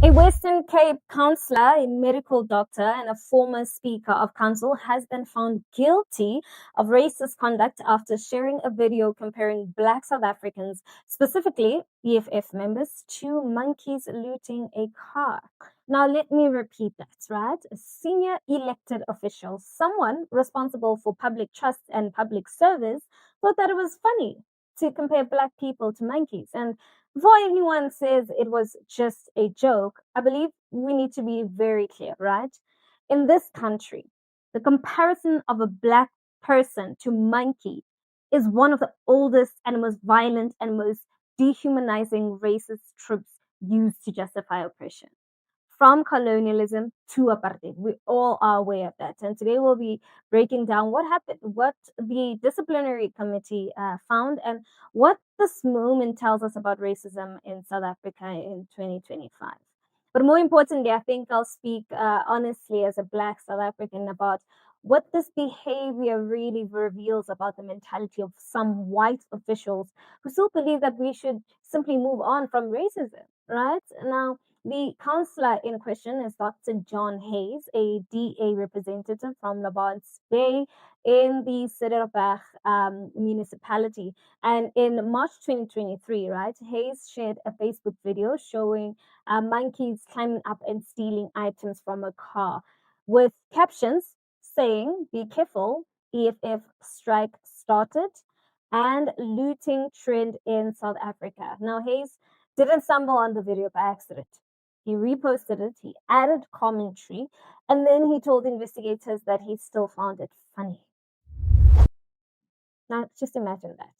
A Western Cape councillor, a medical doctor, and a former Speaker of Council has been found guilty of racist conduct after sharing a video comparing Black South Africans, specifically EFF members, to monkeys looting a car. Now, let me repeat that, right? A senior elected official, someone responsible for public trust and public service, thought that it was funny to compare Black people to monkeys. And before anyone says it was just a joke, I believe we need to be very clear, right? In this country, the comparison of a Black person to monkey is one of the oldest and most violent and most dehumanizing racist tropes used to justify oppression, from colonialism to apartheid. We all are aware of that. And today we'll be breaking down what happened, what the disciplinary committee found, and what this moment tells us about racism in South Africa in 2025. But more importantly, I think I'll speak honestly as a Black South African about what this behavior really reveals about the mentality of some white officials who still believe that we should simply move on from racism, right? Now, the councillor in question is Dr. John Hayes, a DA representative from Labont's Bay in the Cederberg municipality. And in March 2023, right, Hayes shared a Facebook video showing monkeys climbing up and stealing items from a car with captions saying, "Be careful, EFF strike started," and "looting trend in South Africa." Now, Hayes didn't stumble on the video by accident. He reposted it, he added commentary, and then he told investigators that he still found it funny. Now, just imagine that.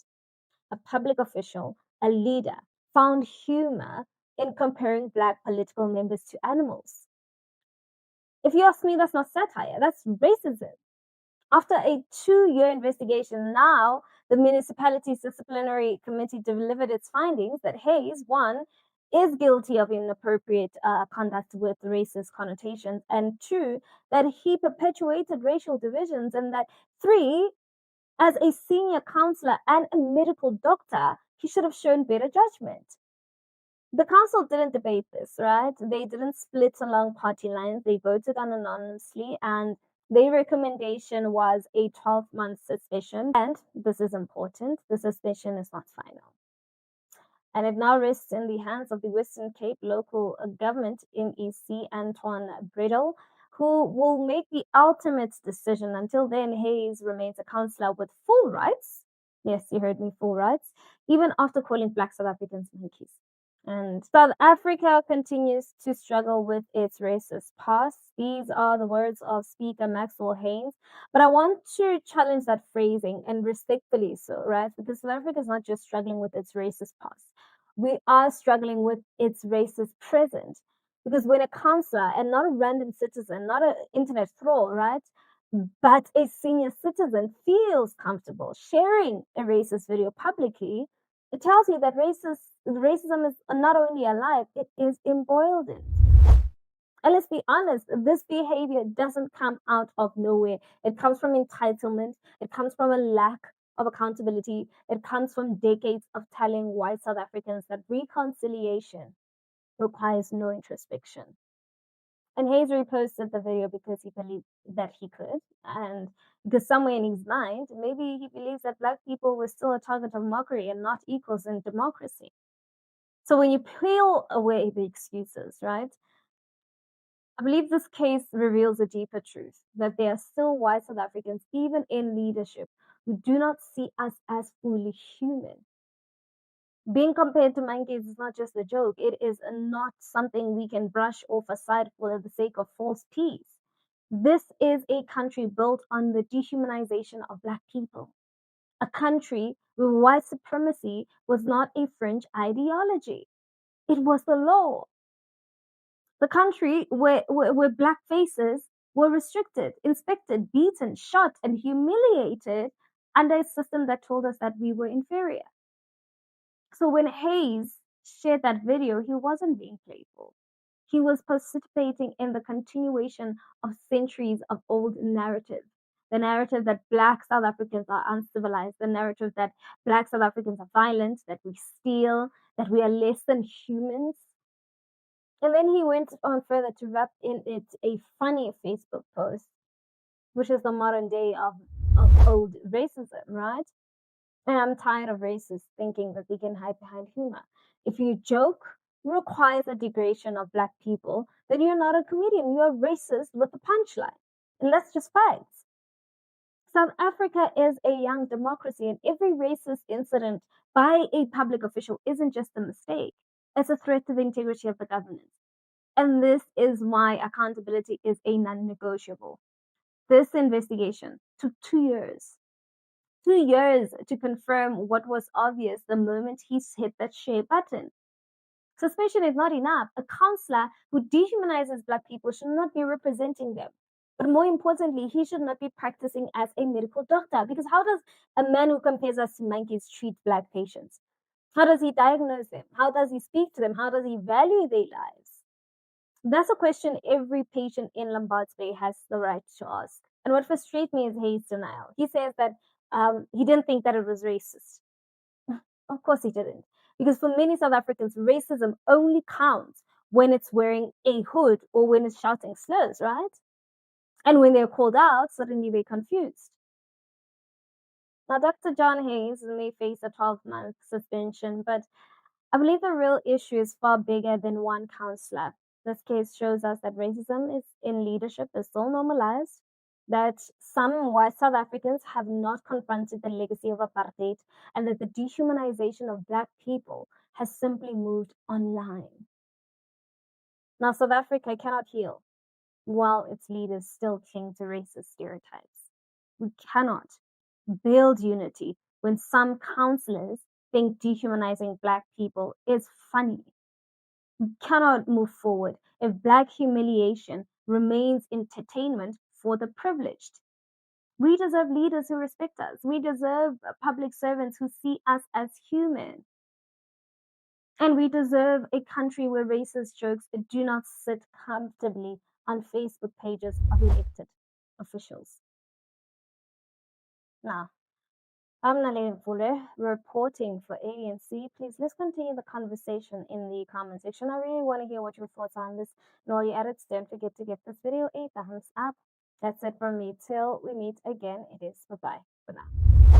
A public official, a leader, found humor in comparing Black political members to animals. If you ask me, that's not satire, that's racism. After a 2-year investigation, now the municipality's disciplinary committee delivered its findings that Hayes, one, is guilty of inappropriate conduct with racist connotations, and two, that he perpetuated racial divisions, and that three, as a senior councillor and a medical doctor, he should have shown better judgment. The council didn't debate this, right? They didn't split along party lines. They voted anonymously, and their recommendation was a 12-month suspension. And this is important, the suspension is not final. And it now rests in the hands of the Western Cape local government, MEC Antoine Bredel, who will make the ultimate decision. Until then, Hayes remains a councillor with full rights. Yes, you heard me, full rights, even after calling Black South Africans monkeys. And South Africa continues to struggle with its racist past. These are the words of Speaker Maxwell Haynes. But I want to challenge that phrasing, and respectfully so, right? Because South Africa is not just struggling with its racist past. We are struggling with its racist present. Because when a councillor, and not a random citizen, not an internet troll, right? But a senior citizen feels comfortable sharing a racist video publicly, it tells you that racism is not only alive, it is emboldened. And let's be honest, this behavior doesn't come out of nowhere. It comes from entitlement, it comes from a lack of accountability, it comes from decades of telling white South Africans that reconciliation requires no introspection. And Hayes reposted the video because he believed that he could, and because somewhere in his mind, maybe he believes that Black people were still a target of mockery and not equals in democracy. So when you peel away the excuses, right, I believe this case reveals a deeper truth, that there are still white South Africans, even in leadership, who do not see us as fully human. Being compared to monkeys is not just a joke. It is not something we can brush off aside for the sake of false peace. This is a country built on the dehumanization of Black people. A country where white supremacy was not a fringe ideology. It was the law. The country where Black faces were restricted, inspected, beaten, shot, and humiliated under a system that told us that we were inferior. So when Hayes shared that video, he wasn't being playful. He was participating in the continuation of centuries of old narrative. The narrative that Black South Africans are uncivilized, the narrative that Black South Africans are violent, that we steal, that we are less than humans. And then he went on further to wrap in it a funny Facebook post, which is the modern day of old racism, right? And I'm tired of racists thinking that they can hide behind humor. If you joke requires a degradation of black people, then you're not a comedian. You're racist with a punchline. And let's just fight. South Africa is a young democracy, and every racist incident by a public official isn't just a mistake, it's a threat to the integrity of the government. And this is why accountability is a non negotiable. This investigation took 2 years. 2 years to confirm what was obvious the moment he hit that share button. Suspicion is not enough. A councillor who dehumanizes black people should not be representing them. But more importantly, he should not be practicing as a medical doctor. Because how does a man who compares us to monkeys treat black patients? How does he diagnose them? How does he speak to them? How does he value their lives? That's a question every patient in Lombard's Bay has the right to ask. And what frustrates me is his denial. He says that he didn't think that it was racist. Of course he didn't. Because for many South Africans, racism only counts when it's wearing a hood or when it's shouting slurs, right? And when they're called out, suddenly they're confused. Now, Dr. John Hayes may face a 12-month suspension, but I believe the real issue is far bigger than one councillor. This case shows us that racism is in leadership is so normalized that some white South Africans have not confronted the legacy of apartheid and that the dehumanization of black people has simply moved online. Now, South Africa cannot heal while its leaders still cling to racist stereotypes. We cannot build unity when some councillors think dehumanizing black people is funny. We cannot move forward if black humiliation remains entertainment for the privileged. We deserve leaders who respect us. We deserve public servants who see us as human. And we deserve a country where racist jokes do not sit comfortably on Facebook pages of elected officials. Now, I'm Naledi Mfoloe reporting for ANC. Please, let's continue the conversation in the comment section. I really want to hear what your thoughts are on this. And all your edits, don't forget to give this video a thumbs up. That's it from me. Till we meet again, it is bye-bye for now.